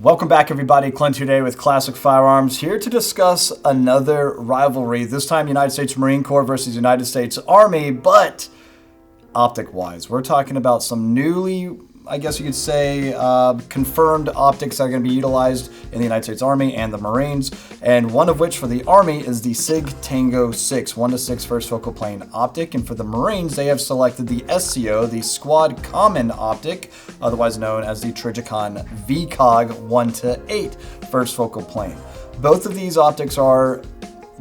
Welcome back, everybody. Clint today with Classic Firearms, here to discuss another rivalry. This time United States Marine Corps versus United States Army, but optic-wise. We're talking about some newly, I guess you could say, confirmed optics that are going to be utilized in the United States Army and the Marines, and one of which for the Army is the SIG Tango 6, 1:6 first focal plane optic, and for the Marines they have selected the SCO, the Squad Common Optic, otherwise known as the Trijicon VCOG 1:8 first focal plane. Both of these optics are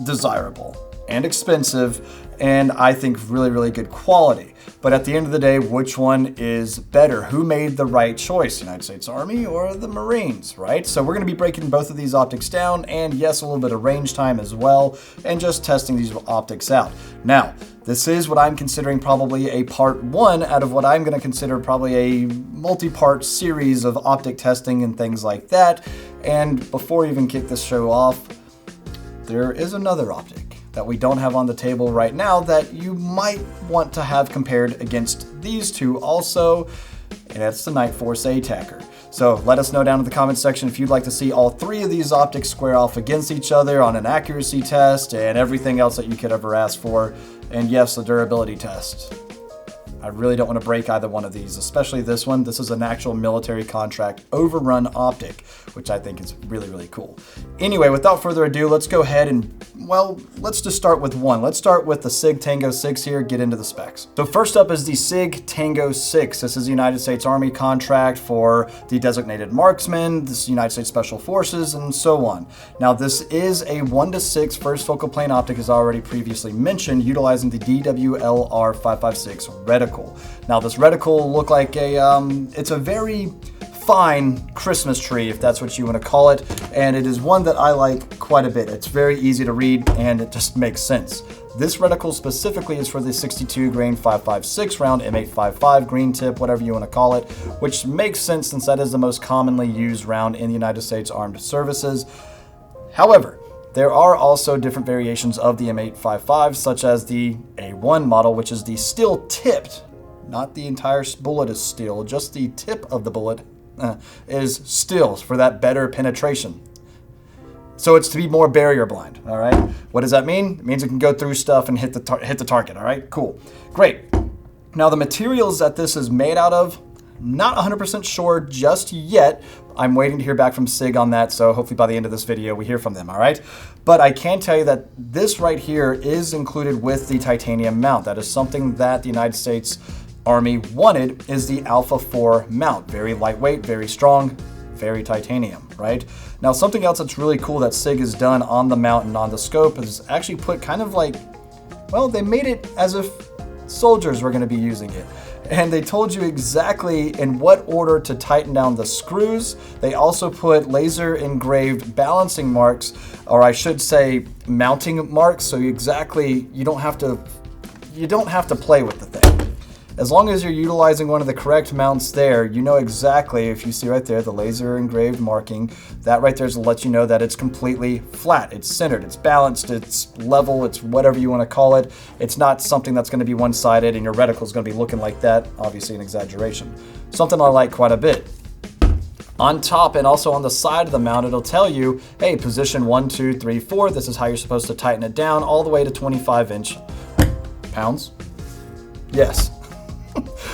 desirable and expensive, and I think really good quality. But at the end of the day, which one is better? Who made the right choice? United States Army or the Marines, right? So we're going to be breaking both of these optics down, and yes, a little bit of range time as well, and just testing these optics out. Now, this is what I'm considering probably a part one out of what I'm going to consider probably a multi-part series of optic testing and things like that. And before we even kick this show off, there is another optic that we don't have on the table right now that you might want to have compared against these two also, and that's the Night Force ATACR. So let us know down in the comments section if you'd like to see all three of these optics square off against each other on an accuracy test and everything else that you could ever ask for, and yes, the durability test. I really don't want to break either one of these, especially this one. This is an actual military contract overrun optic, which I think is really cool. Anyway, without further ado, let's go ahead and, well, let's just start with one. Let's start with the SIG Tango 6 here, get into the specs. So first up is the SIG Tango 6. This is the United States Army contract for the designated marksman, this is United States Special Forces, and so on. Now, this is a 1:6 first focal plane optic, as already previously mentioned, utilizing the DWLR 556 reticle. Now, this reticle will look like it's a very fine Christmas tree, if that's what you want to call it, and it is one that I like quite a bit. It's very easy to read, and it just makes sense. This reticle specifically is for the 62 grain 556 round M855 green tip, whatever you want to call it, which makes sense since that is the most commonly used round in the United States Armed Services. However, there are also different variations of the M855, such as the A1 model, which is the steel tipped, not the entire bullet is steel, just the tip of the bullet is steel for that better penetration. So it's to be more barrier blind, all right? What does that mean? It means it can go through stuff and hit the target, all right? Cool, great. Now the materials that this is made out of, not 100% sure just yet. I'm waiting to hear back from SIG on that, so hopefully by the end of this video we hear from them, all right? But I can tell you that this right here is included with the titanium mount. That is something that the United States Army wanted, is the Alpha 4 mount. Very lightweight, very strong, very titanium, right? Now, something else that's really cool that SIG has done on the mount and on the scope is actually put kind of like, well, they made it as if soldiers were going to be using it. And they told you exactly in what order to tighten down the screws. They also put laser engraved balancing marks, or I should say mounting marks, so you don't have to play with the thing. As long as you're utilizing one of the correct mounts there, you know exactly, if you see right there, the laser engraved marking, that right there is to let you know that it's completely flat, it's centered, it's balanced, it's level, it's whatever you want to call it. It's not something that's going to be one-sided and your reticle is going to be looking like that, obviously an exaggeration. Something I like quite a bit. On top and also on the side of the mount, it'll tell you, hey, position 1, 2, 3, 4, this is how you're supposed to tighten it down all the way to 25 pounds. Yes.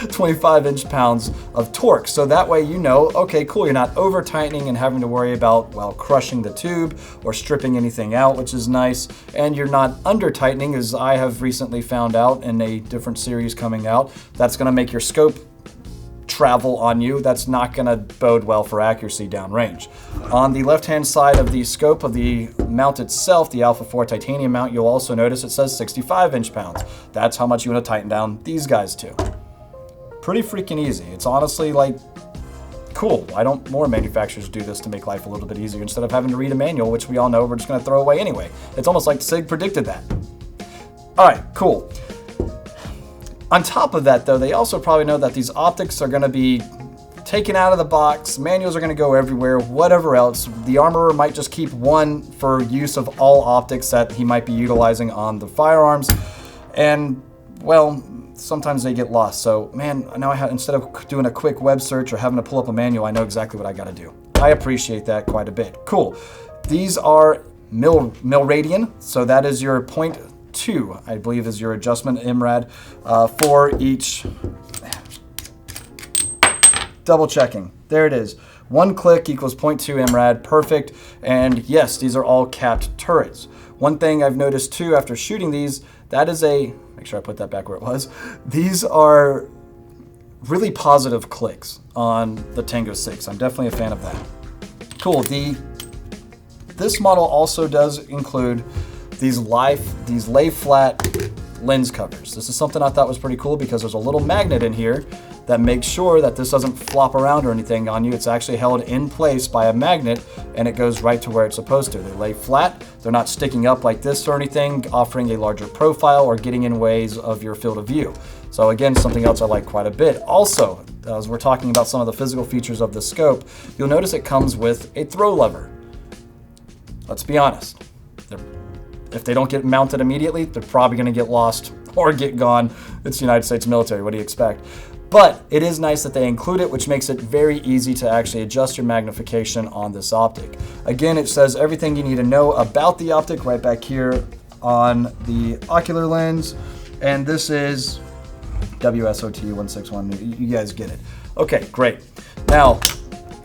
25 inch-pounds of torque. So that way you know, okay, cool, you're not over tightening and having to worry about, well, crushing the tube or stripping anything out, which is nice. And you're not under tightening, as I have recently found out in a different series coming out. That's going to make your scope travel on you. That's not going to bode well for accuracy downrange. On the left-hand side of the scope of the mount itself, the Alpha 4 titanium mount, you'll also notice it says 65 inch-pounds. That's how much you want to tighten down these guys to. Pretty freaking easy. It's honestly like cool. Why don't more manufacturers do this to make life a little bit easier instead of having to read a manual, which we all know we're just going to throw away anyway. It's almost like SIG predicted that. All right, cool. On top of that, though, they also probably know that these optics are going to be taken out of the box. Manuals are going to go everywhere, whatever else. The armorer might just keep one for use of all optics that he might be utilizing on the firearms. And well, sometimes they get lost. So man, now instead of doing a quick web search or having to pull up a manual, I know exactly what I got to do. I appreciate that quite a bit. Cool. These are mil-radian, so that is your 0.2, I believe, is your adjustment MRAD for each. Double checking. There it is. 1 click equals 0.2 MRAD. Perfect. And yes, these are all capped turrets. One thing I've noticed too after shooting these, that is make sure I put that back where it was. These are really positive clicks on the Tango 6. I'm definitely a fan of that. Cool. This model also does include these lay flat lens covers. This is something I thought was pretty cool because there's a little magnet in here that makes sure that this doesn't flop around or anything on you. It's actually held in place by a magnet and it goes right to where it's supposed to. They lay flat, they're not sticking up like this or anything, offering a larger profile or getting in ways of your field of view. So again, something else I like quite a bit. Also, as we're talking about some of the physical features of the scope, you'll notice it comes with a throw lever. Let's be honest, if they don't get mounted immediately, they're probably gonna get lost or get gone. It's the United States military, what do you expect? But it is nice that they include it, which makes it very easy to actually adjust your magnification on this optic. Again, it says everything you need to know about the optic right back here on the ocular lens. And this is WSOT 161, you guys get it. Okay, great. Now,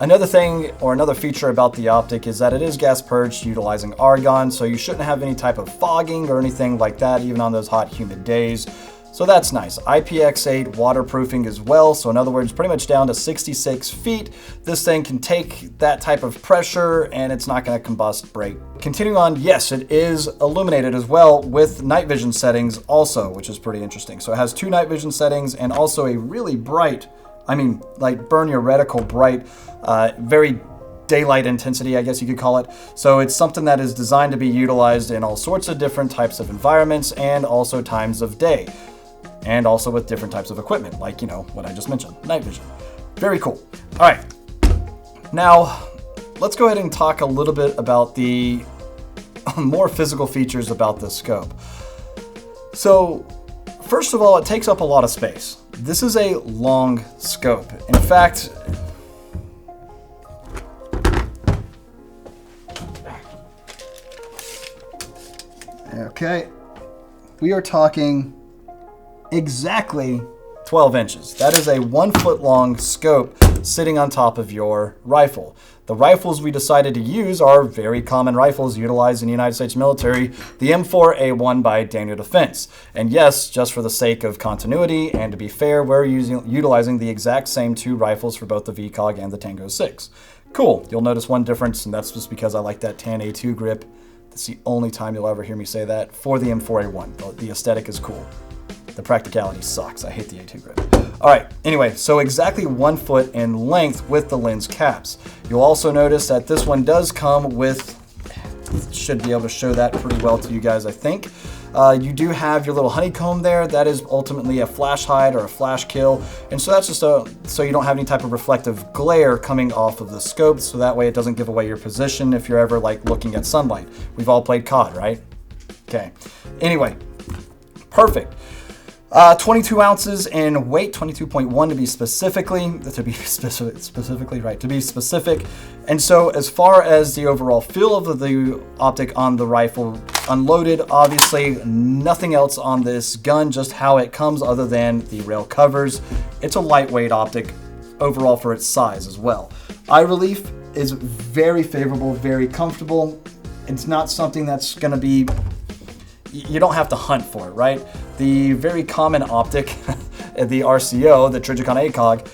another thing or another feature about the optic is that it is gas purged utilizing argon, so you shouldn't have any type of fogging or anything like that, even on those hot, humid days. So that's nice. IPX8 waterproofing as well. So in other words, pretty much down to 66 feet. This thing can take that type of pressure and it's not going to combust, break. Continuing on, yes, it is illuminated as well with night vision settings also, which is pretty interesting. So it has 2 night vision settings and also a really bright, like burn your reticle bright, very daylight intensity, I guess you could call it. So it's something that is designed to be utilized in all sorts of different types of environments and also times of day. And also with different types of equipment, like, what I just mentioned, night vision. Very cool. All right. Now, let's go ahead and talk a little bit about the more physical features about this scope. So, first of all, it takes up a lot of space. This is a long scope. In fact, okay, we are talking exactly 12 inches. That is a 1 foot long scope sitting on top of your rifle. The rifles we decided to use are very common rifles utilized in the United States military, the M4A1 by Daniel Defense. And yes, just for the sake of continuity and to be fair, we're utilizing the exact same 2 rifles for both the VCOG and the Tango 6. Cool. You'll notice one difference, and that's just because I like that tan A2 grip. That's the only time you'll ever hear me say that for the M4A1. The aesthetic is cool. The practicality sucks. I hate the A2 grip. All right, anyway, so exactly 1 foot in length with the lens caps. You'll also notice that this one does come with, should be able to show that pretty well to you guys, I think. You do have your little honeycomb there. That is ultimately a flash hide or a flash kill. And so that's just so you don't have any type of reflective glare coming off of the scope. So that way it doesn't give away your position if you're ever like looking at sunlight. We've all played COD, right? Okay. Anyway, perfect. 22 ounces in weight, 22.1 to be specific. And so as far as the overall feel of the optic on the rifle, unloaded, obviously nothing else on this gun, just how it comes other than the rail covers. It's a lightweight optic overall for its size as well. Eye relief is very favorable, very comfortable. It's not something that's going to be, you don't have to hunt for it, right? The very common optic, the RCO, the Trijicon ACOG,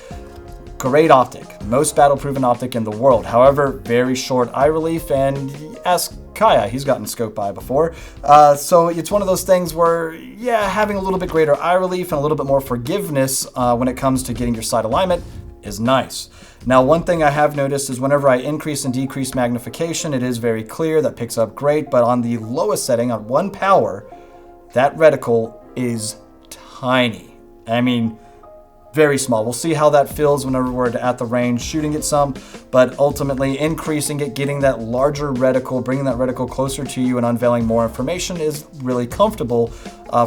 great optic, most battle-proven optic in the world. However, very short eye relief, and ask Kaya, he's gotten scope eye before. So it's one of those things where, yeah, having a little bit greater eye relief and a little bit more forgiveness when it comes to getting your sight alignment is nice. Now, one thing I have noticed is whenever I increase and decrease magnification, it is very clear, that picks up great, but on the lowest setting, on 1 power, that reticle is tiny. I mean, very small. We'll see how that feels whenever we're at the range shooting it some, but ultimately increasing it, getting that larger reticle, bringing that reticle closer to you and unveiling more information is really comfortable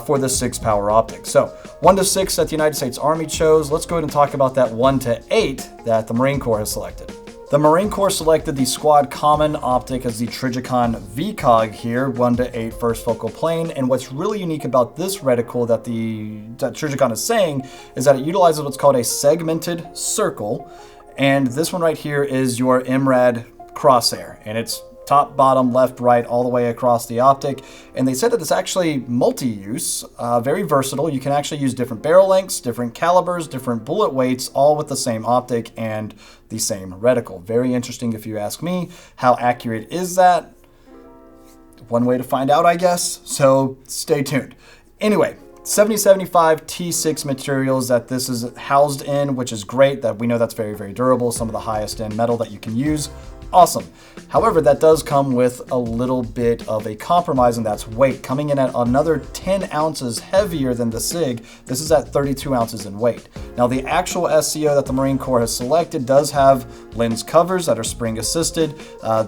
for the 6-power optic. So 1 to 6 that the United States Army chose. Let's go ahead and talk about that 1 to 8 that the Marine Corps has selected. The Marine Corps selected the Squad Common Optic as the Trijicon VCOG here, 1 to 8 first focal plane. And what's really unique about this reticle that Trijicon is saying is that it utilizes what's called a segmented circle. And this one right here is your MRAD crosshair. And it's top, bottom, left, right, all the way across the optic. And they said that it's actually multi-use, very versatile. You can actually use different barrel lengths, different calibers, different bullet weights, all with the same optic and the same reticle. Very interesting if you ask me. How accurate is that? One way to find out, I guess. So stay tuned. Anyway, 7075 T6 materials that this is housed in, which is great. That we know that's very, very durable. Some of the highest end metal that you can use. Awesome. However, that does come with a little bit of a compromise, and that's weight. Coming in at another 10 ounces heavier than the SIG, this is at 32 ounces in weight. Now, the actual SCO that the Marine Corps has selected does have lens covers that are spring assisted.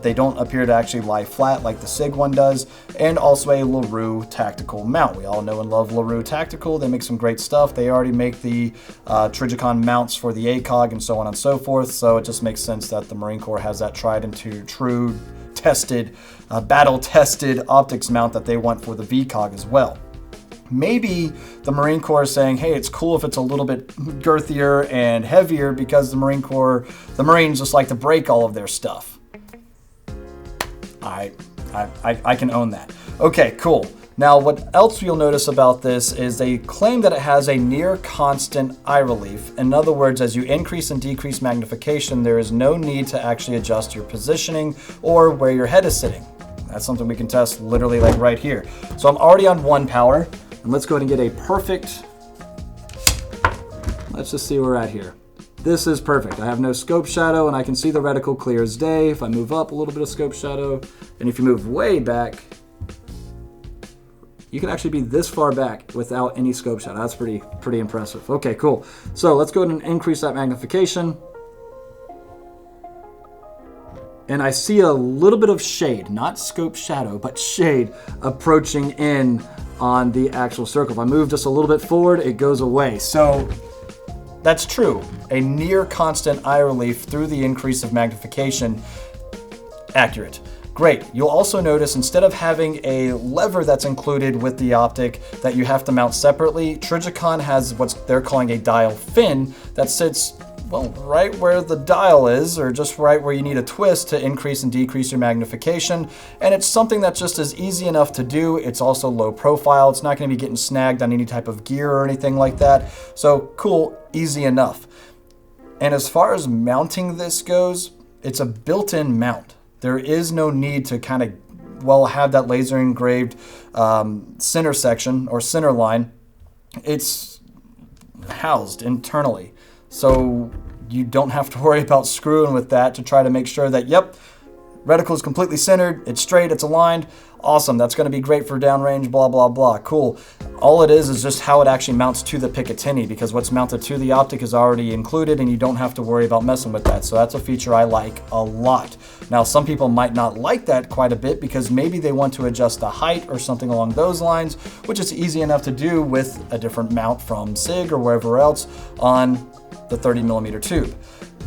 They don't appear to actually lie flat like the SIG one does, and also a LaRue tactical mount. We all know and love LaRue Tactical. They make some great stuff. They already make the Trijicon mounts for the ACOG and so on and so forth, so it just makes sense that the Marine Corps has that tried into true tested, battle-tested optics mount that they want for the VCOG as well. Maybe the Marine Corps is saying, hey, it's cool if it's a little bit girthier and heavier because the Marines just like to break all of their stuff. I can own that. Okay, cool. Now, what else you'll notice about this is they claim that it has a near constant eye relief. In other words, as you increase and decrease magnification, there is no need to actually adjust your positioning or where your head is sitting. That's something we can test literally like right here. So I'm already on 1 power, and let's go ahead and get a perfect, let's just see where we're at here. This is perfect. I have no scope shadow, and I can see the reticle clear as day. If I move up, a little bit of scope shadow, and if you move way back, you can actually be this far back without any scope shadow. That's pretty impressive. Okay, cool. So let's go ahead and increase that magnification. And I see a little bit of shade, not scope shadow, but shade approaching in on the actual circle. If I move just a little bit forward, it goes away. So that's true. A near constant eye relief through the increase of magnification. Accurate. Great. You'll also notice instead of having a lever that's included with the optic that you have to mount separately, Trijicon has what they're calling a dial fin that sits, well, right where the dial is, or just right where you need a twist to increase and decrease your magnification. And it's something that's just as easy enough to do. It's also low profile. It's not going to be getting snagged on any type of gear or anything like that. So cool, easy enough. And as far as mounting this goes, it's a built-in mount. There is no need to kind of, well, have that laser engraved center section or center line. It's housed internally. So you don't have to worry about screwing with that to try to make sure that, yep, reticle is completely centered, it's straight, it's aligned. Awesome, that's going to be great for downrange, blah, blah, blah. Cool. All it is just how it actually mounts to the Picatinny, because what's mounted to the optic is already included and you don't have to worry about messing with that. So that's a feature I like a lot. Now, some people might not like that quite a bit because maybe they want to adjust the height or something along those lines, which is easy enough to do with a different mount from SIG or wherever else on the 30mm tube.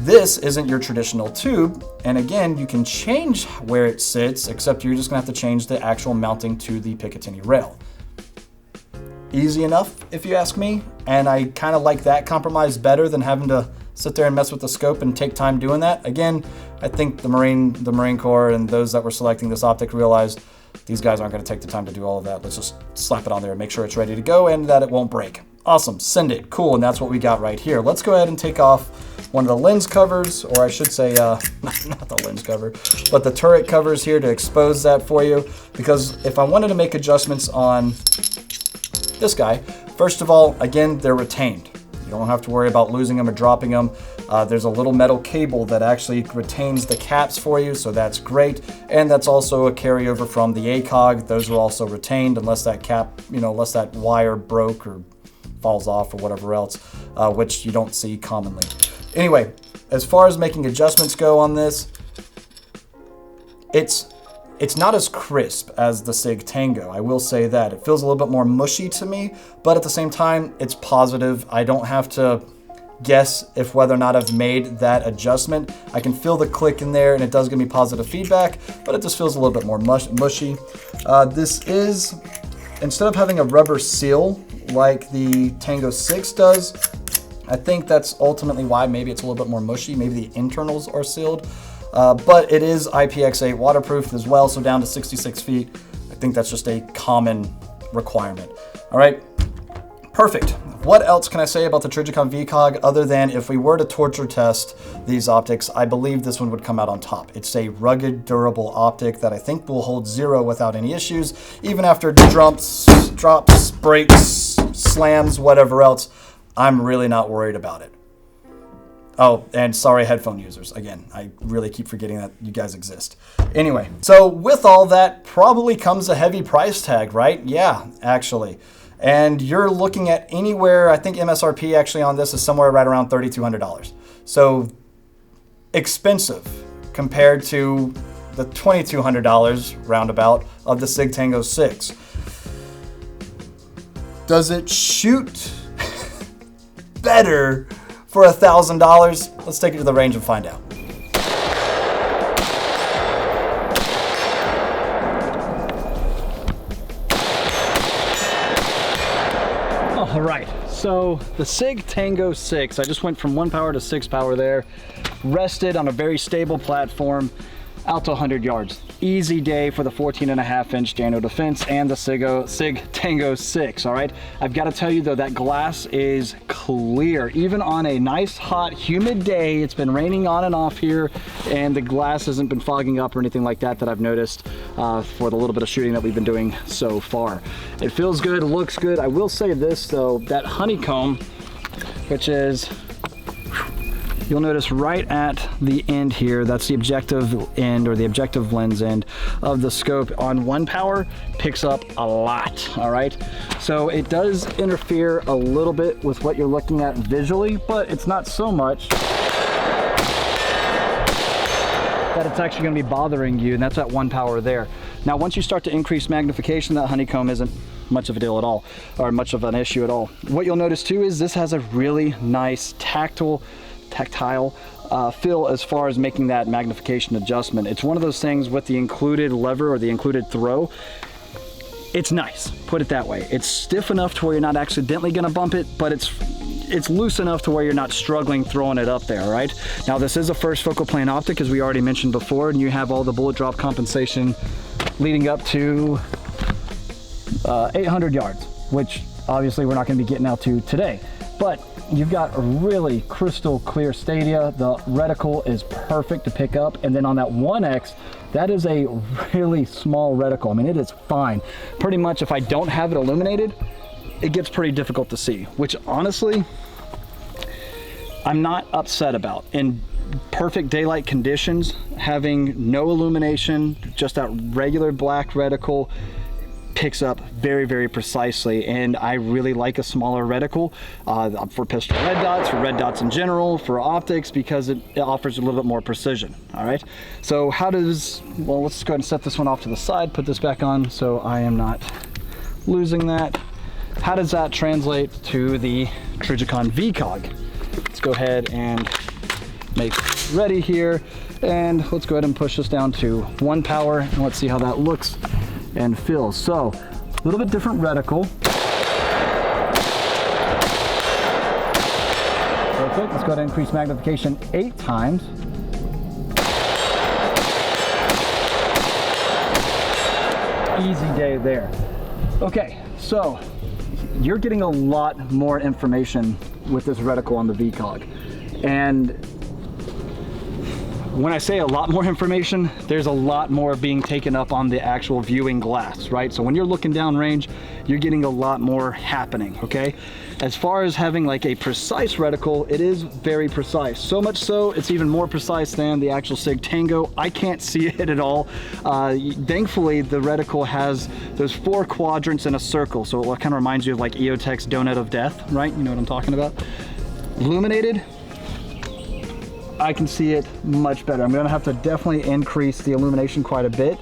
This isn't your traditional tube, and again, you can change where it sits, except you're just gonna have to change the actual mounting to the Picatinny rail. Easy enough, if you ask me, and I kind of like that compromise better than having to sit there and mess with the scope and take time doing that. Again, I think the Marine Corps and those that were selecting this optic realized these guys aren't gonna take the time to do all of that. Let's just slap it on there and make sure it's ready to go and that it won't break. Awesome, send it, cool, and that's what we got right here. Let's go ahead and take off one of the lens covers, or I should say, not the lens cover, but the turret covers here to expose that for you, because if I wanted to make adjustments on this guy, first of all, again, they're retained. You don't have to worry about losing them or dropping them. There's a little metal cable that actually retains the caps for you, so that's great. And that's also a carryover from the ACOG. Those are also retained unless that cap, unless that wire broke or falls off or whatever else, which you don't see commonly. Anyway, as far as making adjustments go on this, it's It's not as crisp as the SIG Tango, I will say that. It feels a little bit more mushy to me, but at the same time, it's positive. I don't have to guess if whether or not I've made that adjustment. I can feel the click in there, and it does give me positive feedback, but it just feels a little bit more mushy. This is, instead of having a rubber seal like the Tango 6 does, I think that's ultimately why maybe it's a little bit more mushy. Maybe the internals are sealed. But it is IPX8 waterproof as well, so down to 66 feet. I think that's just a common requirement. All right, perfect. What else can I say about the Trijicon VCOG other than if we were to torture test these optics, I believe this one would come out on top. It's a rugged, durable optic that I think will hold 0 without any issues, even after drops, breaks, slams, whatever else. I'm really not worried about it. Oh, and sorry, headphone users. Again, I really keep forgetting that you guys exist. Anyway, so with all that probably comes a heavy price tag, right? Yeah, actually. And you're looking at anywhere, I think MSRP actually on this is somewhere right around $3,200. So expensive compared to the $2,200 roundabout of the SIG Tango 6. Does it shoot better for $1,000? Let's take it to the range and find out. All right, so the SIG Tango 6, I just went from 1 power to 6 power there, rested on a very stable platform, out to 100 yards. Easy day for the 14.5-inch Dano Defense and the SIG Tango 6, all right? I've got to tell you though, that glass is clear. Even on a nice, hot, humid day, it's been raining on and off here, and the glass hasn't been fogging up or anything like that that I've noticed for the little bit of shooting that we've been doing so far. It feels good, looks good. I will say this though, that honeycomb, which is, you'll notice right at the end here, that's the objective end or the objective lens end of the scope on 1 power, picks up a lot, all right? So it does interfere a little bit with what you're looking at visually, but it's not so much that it's actually gonna be bothering you, and that's at 1 power there. Now, once you start to increase magnification, that honeycomb isn't much of a deal at all, or much of an issue at all. What you'll notice too is this has a really nice tactile feel as far as making that magnification adjustment. It's one of those things with the included lever or the included throw. It's nice, put it that way. It's stiff enough to where you're not accidentally gonna bump it, but it's loose enough to where you're not struggling throwing it up there, right? Now this is a first focal plane optic, as we already mentioned before, and you have all the bullet drop compensation leading up to 800 yards, which obviously we're not gonna be getting out to today. But you've got a really crystal clear stadia. The reticle is perfect to pick up. And then on that 1X, that is a really small reticle. I mean, it is fine. Pretty much if I don't have it illuminated, it gets pretty difficult to see, which honestly, I'm not upset about. In perfect daylight conditions, having no illumination, just that regular black reticle, picks up very, very precisely, and I really like a smaller reticle for pistol red dots, for red dots in general, for optics, because it offers a little bit more precision. All right, so how does, well, let's go ahead and set this one off to the side, put this back on so I am not losing that. How does that translate to the Trijicon VCOG? Let's go ahead and make ready here, and let's go ahead and push this down to 1 power, and let's see how that looks and feels. So a little bit different reticle. Perfect. Let's go ahead and increase magnification 8 times. Easy day there. Okay, so you're getting a lot more information with this reticle on the VCOG, and when I say a lot more information, there's a lot more being taken up on the actual viewing glass, right? So when you're looking downrange, you're getting a lot more happening, okay? As far as having like a precise reticle, it is very precise. So much so, it's even more precise than the actual SIG Tango. I can't see it at all. Thankfully, the reticle has those 4 quadrants in a circle. So it kind of reminds you of like EOTech's Donut of Death, right? You know what I'm talking about? Illuminated, I can see it much better. I'm gonna have to definitely increase the illumination quite a bit,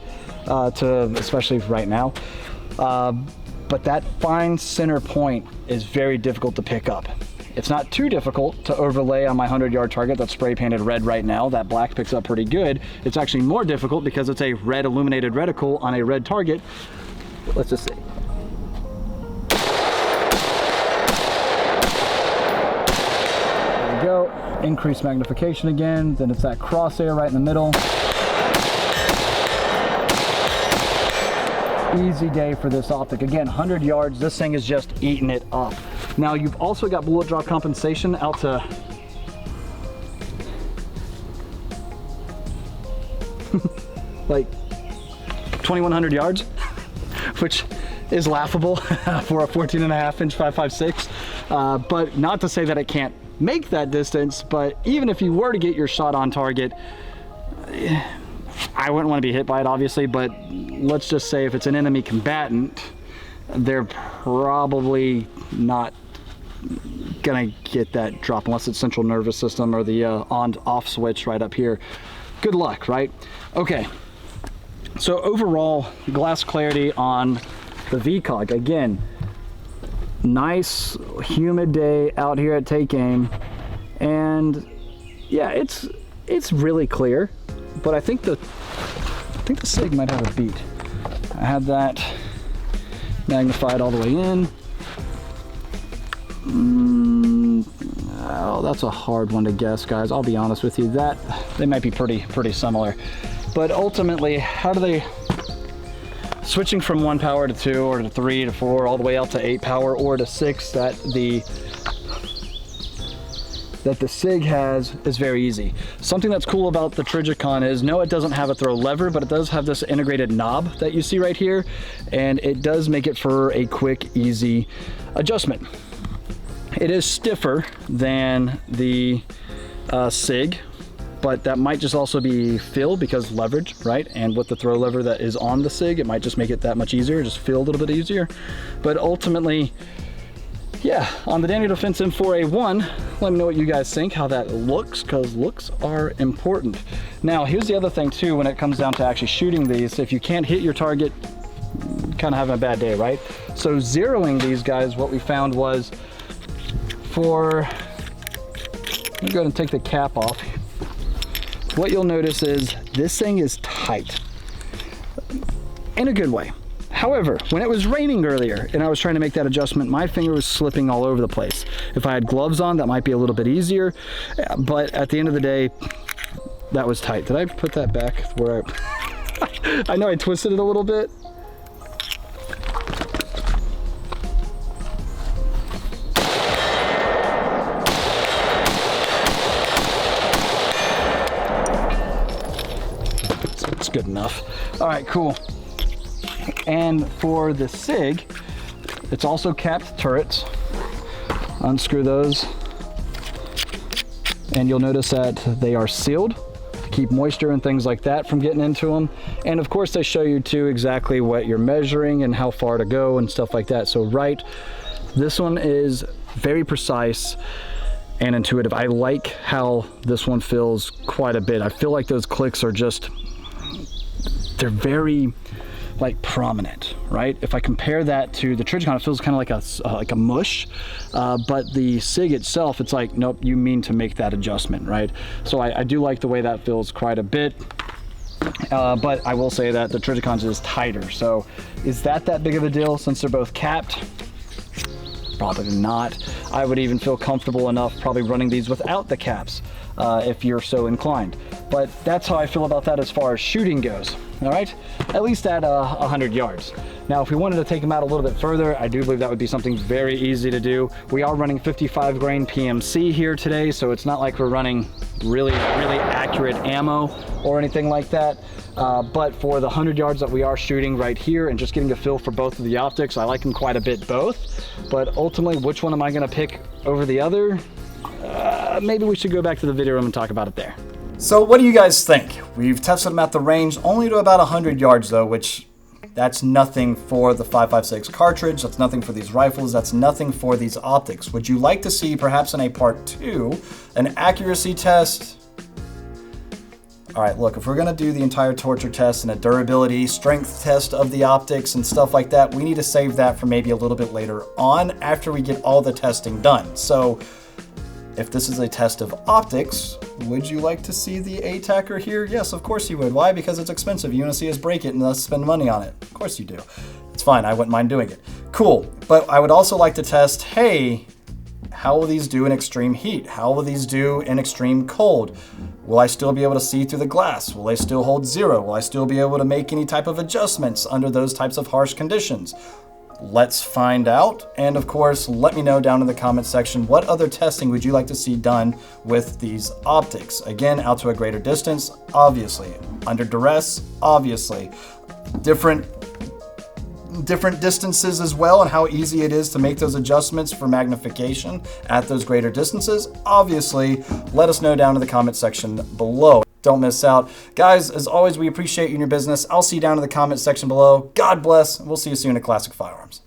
especially right now. But that fine center point is very difficult to pick up. It's not too difficult to overlay on my 100-yard target that's spray painted red right now. That black picks up pretty good. It's actually more difficult because it's a red illuminated reticle on a red target. Let's just see. There we go. Increase magnification again. Then it's that crosshair right in the middle. Easy day for this optic. Again, 100 yards, this thing is just eating it up. Now you've also got bullet drop compensation out to like 2,100 yards, which is laughable for a 14.5-inch 5.56. But not to say that it can't make that distance, but even if you were to get your shot on target, I wouldn't want to be hit by it, obviously, but let's just say if it's an enemy combatant, they're probably not gonna get that drop unless it's central nervous system or the on-off switch right up here. Good luck, right? Okay, so overall glass clarity on the VCOG. Again, nice humid day out here at Take Aim, and yeah, it's really clear, but I think the SIG might have a beat. I had that magnified all the way in. Oh, that's a hard one to guess, guys. I'll be honest with you. They might be pretty similar. But ultimately, how do they, switching from 1 power to 2 or to 3 to 4 all the way out to 8 power or to 6 that the SIG has is very easy. Something that's cool about the Trijicon is, no, it doesn't have a throw lever, but it does have this integrated knob that you see right here, and it does make it for a quick, easy adjustment. It is stiffer than the SIG, but that might just also be feel because leverage, right? And with the throw lever that is on the SIG, it might just make it that much easier, just feel a little bit easier. But ultimately, yeah, on the Daniel Defense M4A1, let me know what you guys think, how that looks, because looks are important. Now, here's the other thing too, when it comes down to actually shooting these, if you can't hit your target, kind of having a bad day, right? So zeroing these guys, what we found was let me go ahead and take the cap off. What you'll notice is this thing is tight in a good way. However, when it was raining earlier and I was trying to make that adjustment, my finger was slipping all over the place. If I had gloves on, that might be a little bit easier, but at the end of the day, that was tight. Did I put that back where I know I twisted it a little bit. It's good enough. All right, cool. And for the SIG, it's also capped turrets. Unscrew those, and you'll notice that they are sealed to keep moisture and things like that from getting into them. And of course, they show you too exactly what you're measuring and how far to go and stuff like that. So right, this one is very precise and intuitive. I like how this one feels quite a bit. I feel like those clicks are just, they're very like prominent, right? If I compare that to the Trijicon, it feels kind of like a mush, but the SIG itself, it's like, nope, you mean to make that adjustment, right? So I do like the way that feels quite a bit, but I will say that the Trijicon's is tighter. So is that big of a deal since they're both capped? Probably not. I would even feel comfortable enough probably running these without the caps if you're so inclined. But that's how I feel about that as far as shooting goes. All right, at least at 100 yards. Now, if we wanted to take them out a little bit further, I do believe that would be something very easy to do. We are running 55 grain PMC here today, so it's not like we're running really accurate ammo or anything like that. But for the 100 yards that we are shooting right here and just getting a feel for both of the optics, I like them quite a bit both. But ultimately, which one am I gonna pick over the other? Maybe we should go back to the video room and talk about it there. So what do you guys think? We've tested them at the range only to about 100 yards though, which that's nothing for the 5.56 cartridge. That's nothing for these rifles. That's nothing for these optics. Would you like to see perhaps in a part 2 an accuracy test All right, look, if we're gonna do the entire torture test and a durability, strength test of the optics and stuff like that, we need to save that for maybe a little bit later on after we get all the testing done. So if this is a test of optics, would you like to see the ATACR here? Yes, of course you would. Why? Because it's expensive. You want to see us break it and thus spend money on it. Of course you do. It's fine. I wouldn't mind doing it. Cool. But I would also like to test, hey, how will these do in extreme heat? How will these do in extreme cold? Will I still be able to see through the glass? Will they still hold zero? Will I still be able to make any type of adjustments under those types of harsh conditions? Let's find out. And of course, let me know down in the comment section, what other testing would you like to see done with these optics? Again, out to a greater distance, obviously. Under duress, obviously. Different distances as well, and how easy it is to make those adjustments for magnification at those greater distances. Obviously, let us know down in the comment section below. Don't miss out. Guys, as always, we appreciate you and your business. I'll see you down in the comment section below. God bless, and we'll see you soon at Classic Firearms.